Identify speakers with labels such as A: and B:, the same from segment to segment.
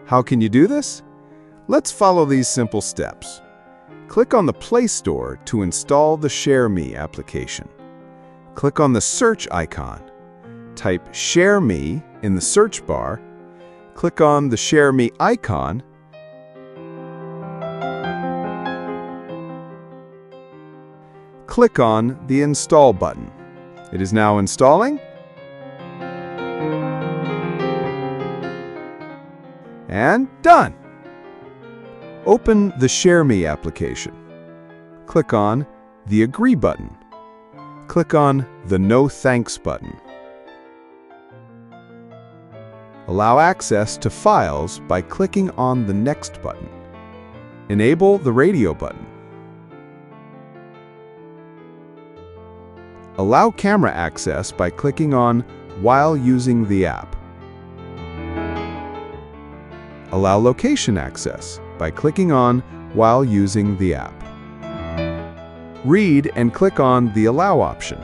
A: How can you do this? Let's follow these simple steps. Click on the Play Store to install the ShareMe application. Click on the search icon. Type ShareMe in the search bar. Click on the ShareMe icon. Click on the Install button. It is now installing. And done! Open the ShareMe application. Click on the Agree button. Click on the No Thanks button. Allow access to files by clicking on the Next button. Enable the radio button. Allow camera access by clicking on While using the app. Allow location access by clicking on While using the app. Read and click on the Allow option.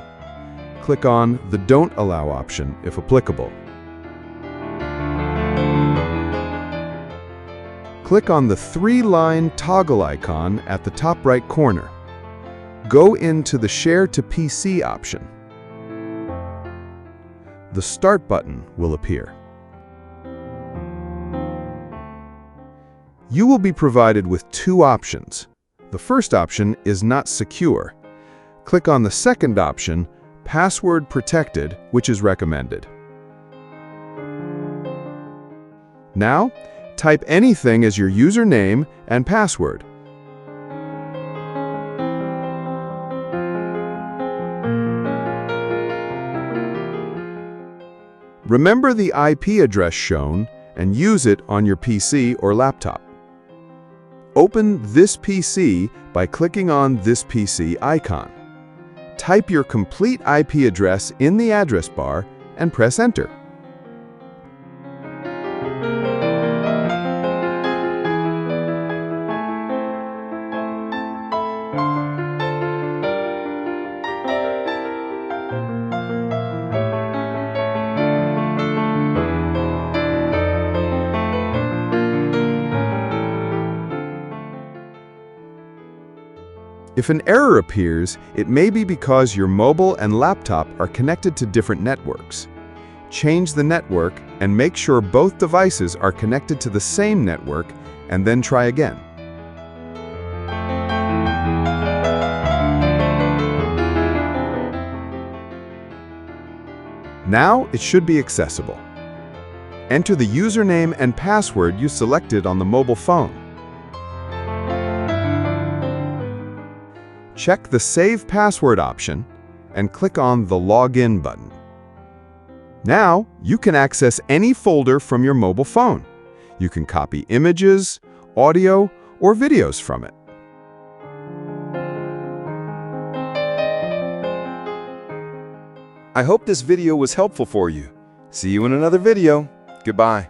A: Click on the Don't Allow option if applicable. Click on the three-line toggle icon at the top right corner. Go into the Share to PC option. The Start button will appear. You will be provided with two options. The first option is Not Secure. Click on the second option, Password Protected, which is recommended. Now, type anything as your username and password. Remember the IP address shown and use it on your PC or laptop. Open this PC by clicking on this PC icon. Type your complete IP address in the address bar and press Enter. If an error appears, it may be because your mobile and laptop are connected to different networks. Change the network and make sure both devices are connected to the same network, and then try again. Now it should be accessible. Enter the username and password you selected on the mobile phone. Check the Save Password option and click on the Login button. Now, you can access any folder from your mobile phone. You can copy images, audio, or videos from it. I hope this video was helpful for you. See you in another video. Goodbye.